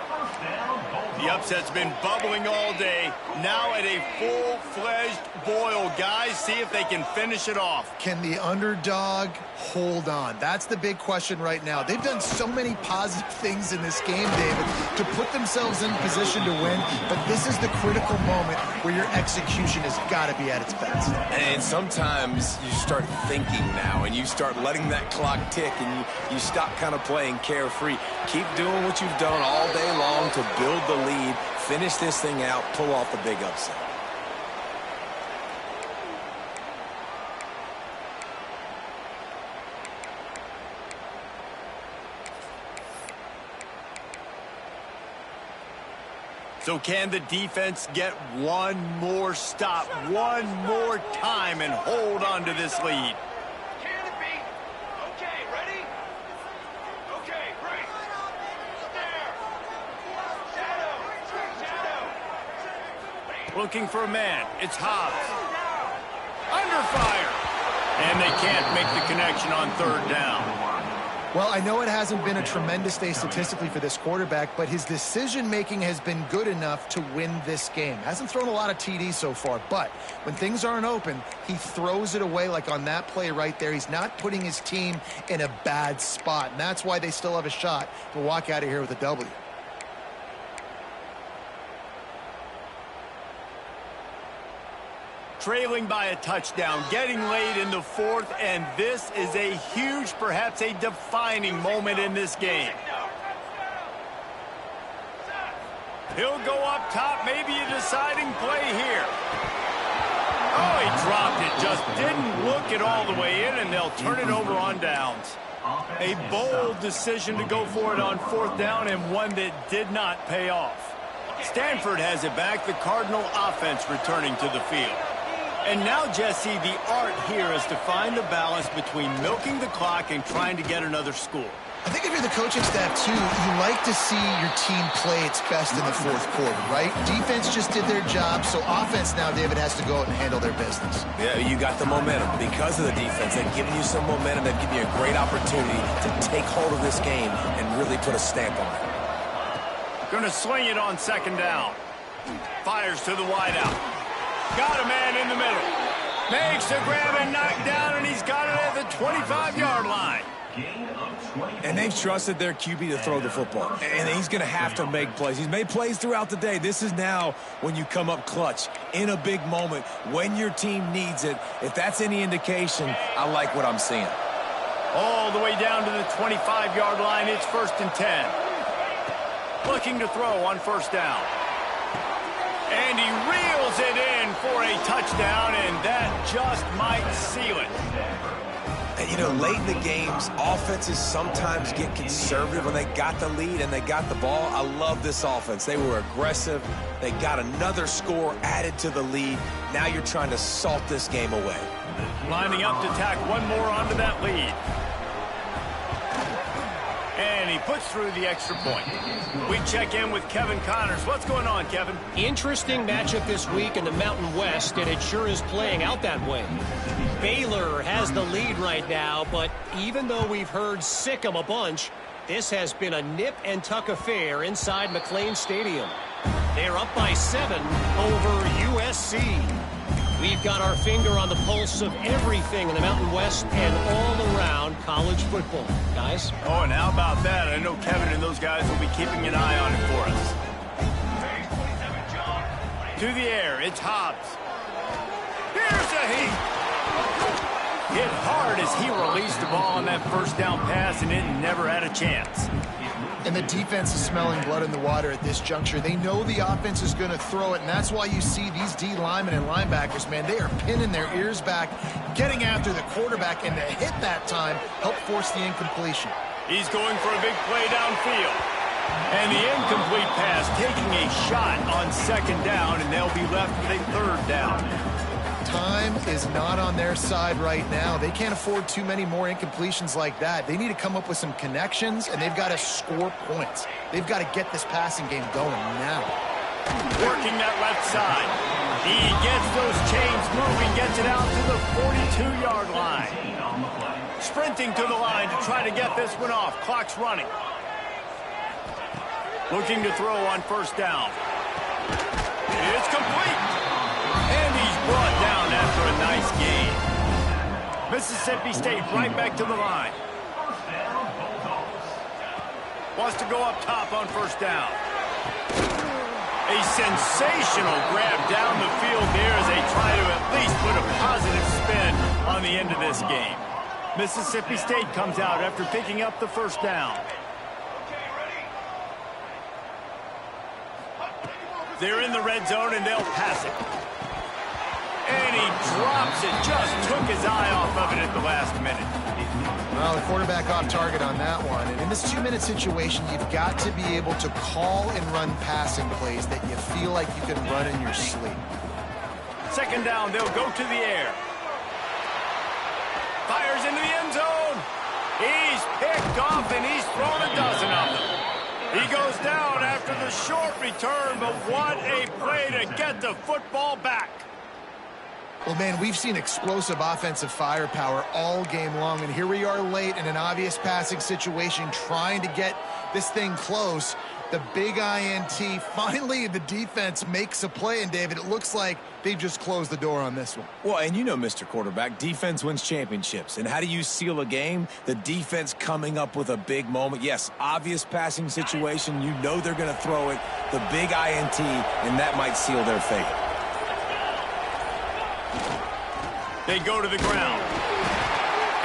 The upset's been bubbling all day. Now at a full-fledged boil. Guys, see if they can finish it off. Can the underdog hold on? That's the big question right now. They've done so many positive things in this game, David, to put themselves in position to win. But this is the critical moment where your execution has got to be at its best. And sometimes you start thinking now, and you start letting that clock tick, and you stop kind of playing carefree. Keep doing what you've done all day long to build the lead, finish this thing out, pull off the big upset. So can the defense get one more stop, one more time, and hold on to this lead? Can it be? Okay, ready? Okay, break. There. Shadow. Looking for a man. It's Hobbs. Under fire. And they can't make the connection on third down. Well, I know it hasn't been a tremendous day statistically for this quarterback, but his decision-making has been good enough to win this game. Hasn't thrown a lot of TDs so far, but when things aren't open, he throws it away like on that play right there. He's not putting his team in a bad spot, and that's why they still have a shot to walk out of here with a W. Trailing by a touchdown, getting late in the fourth, and this is a huge, perhaps a defining moment in this game. He'll go up top, maybe a deciding play here. Oh, he dropped it, just didn't look it all the way in, and they'll turn it over on downs. A bold decision to go for it on fourth down, and one that did not pay off. Stanford has it back. The Cardinal offense returning to the field. And now, Jesse, the art here is to find the balance between milking the clock and trying to get another score. I think if you're the coaching staff, too, you like to see your team play its best in the fourth quarter, right? Defense just did their job, so offense now, David, has to go out and handle their business. Yeah, you got the momentum. Because of the defense, they've given you some momentum. They've given you a great opportunity to take hold of this game and really put a stamp on it. Going to sling it on second down. Fires to the wideout. Got a man in the middle. Makes the grab and knock down, and he's got it at the 25-yard line. And they've trusted their QB to throw the football. And he's going to have to make plays. He's made plays throughout the day. This is now when you come up clutch in a big moment when your team needs it. If that's any indication, I like what I'm seeing. All the way down to the 25-yard line. It's 1st and 10. Looking to throw on first down. And he reels it in for a touchdown, and that just might seal it. And, you know, late in the games, offenses sometimes get conservative when they got the lead and they got the ball. I love this offense. They were aggressive. They got another score added to the lead. Now you're trying to salt this game away. Lining up to tack one more onto that lead. And he puts through the extra point. We check in with Kevin Connors. What's going on, Kevin? Interesting matchup this week in the Mountain West, and it sure is playing out that way. Baylor has the lead right now, but even though we've heard sick 'em a bunch, this has been a nip-and-tuck affair inside McLean Stadium. They're up by 7 over USC. We've got our finger on the pulse of everything in the Mountain West and all around college football. Guys? Oh, and how about that? I know Kevin and those guys will be keeping an eye on it for us. To the air, it's Hobbs. Here's a heat. Hit hard as he released the ball on that first down pass, and it never had a chance. And the defense is smelling blood in the water at this juncture. They know the offense is going to throw it, and that's why you see these D linemen and linebackers, man, they are pinning their ears back, getting after the quarterback, and the hit that time helped force the incompletion. He's going for a big play downfield. And the incomplete pass taking a shot on second down, and they'll be left with a third down. Time is not on their side right now. They can't afford too many more incompletions like that. They need to come up with some connections, and they've got to score points. They've got to get this passing game going now. Working that left side. He gets those chains moving, gets it out to the 42-yard line. Sprinting to the line to try to get this one off. Clock's running. Looking to throw on first down. It's complete. And he's brought down after a nice gain. Mississippi State right back to the line. Wants to go up top on first down. A sensational grab down the field there as they try to at least put a positive spin on the end of this game. Mississippi State comes out after picking up the first down. They're in the red zone, and they'll pass it. And he drops it. Just took his eye off of it at the last minute. Well, the quarterback off target on that one. And in this 2-minute situation, you've got to be able to call and run passing plays that you feel like you can run in your sleep. Second down, they'll go to the air. Fires into the end zone. He's picked off, and he's thrown a dozen of them. He goes down after the short return, but what a play to get the football back. Well, man, we've seen explosive offensive firepower all game long, and here we are late in an obvious passing situation trying to get this thing close. The big INT, finally the defense makes a play, and David, it looks like they've just closed the door on this one. Well, and you know, Mr. Quarterback, defense wins championships. And how do you seal a game? The defense coming up with a big moment. Yes, obvious passing situation. You know they're going to throw it. The big INT, and that might seal their fate. They go to the ground.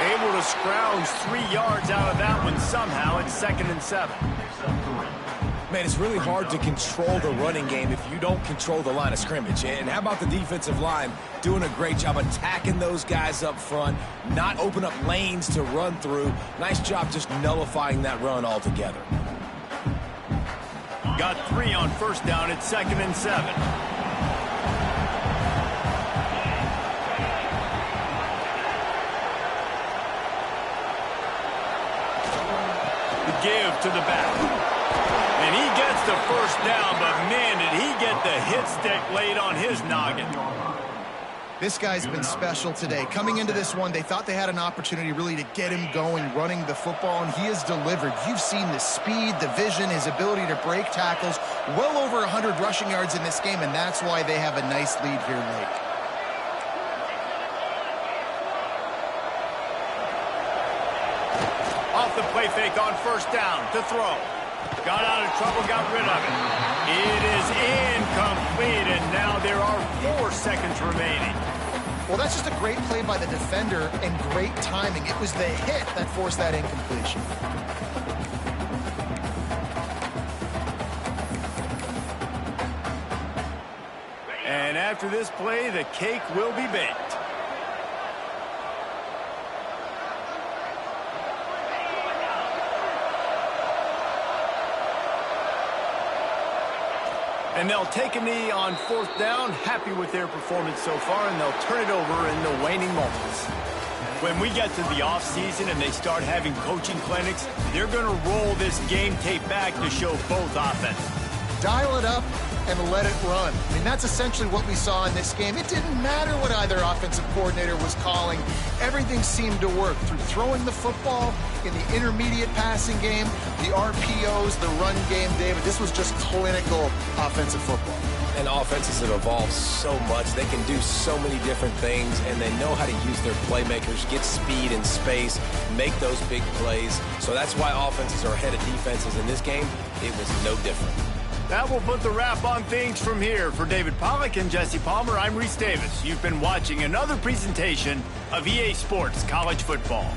Able to scrounge 3 yards out of that one somehow. It's 2nd and 7. Man, it's really hard to control the running game if you don't control the line of scrimmage. And how about the defensive line doing a great job attacking those guys up front, not open up lanes to run through. Nice job just nullifying that run altogether. got 3 on first down at 2nd and 7. The give to the back. And he gets the first down, but man, did he get the hit stick laid on his noggin. This guy's been special today. Coming into this one, they thought they had an opportunity really to get him going, running the football, and he has delivered. You've seen the speed, the vision, his ability to break tackles. Well over 100 rushing yards in this game, and that's why they have a nice lead here late. Off the play fake on first down to throw. Got out of trouble, got rid of it. It is incomplete, and now there are 4 seconds remaining. Well, that's just a great play by the defender and great timing. It was the hit that forced that incompletion. And after this play, the cake will be baked. And they'll take a knee on 4th down, happy with their performance so far, and they'll turn it over in the waning moments. When we get to the offseason and they start having coaching clinics, they're going to roll this game tape back to show both offenses. Dial it up and let it run. I mean, that's essentially what we saw in this game. It didn't matter what either offensive coordinator was calling. Everything seemed to work through throwing the football, in the intermediate passing game, the RPOs, the run game, David. This was just clinical offensive football. And offenses have evolved so much. They can do so many different things, and they know how to use their playmakers, get speed and space, make those big plays. So that's why offenses are ahead of defenses in this game. It was no different. That will put the wrap on things from here. For David Pollack and Jesse Palmer, I'm Reese Davis. You've been watching another presentation of EA Sports College Football.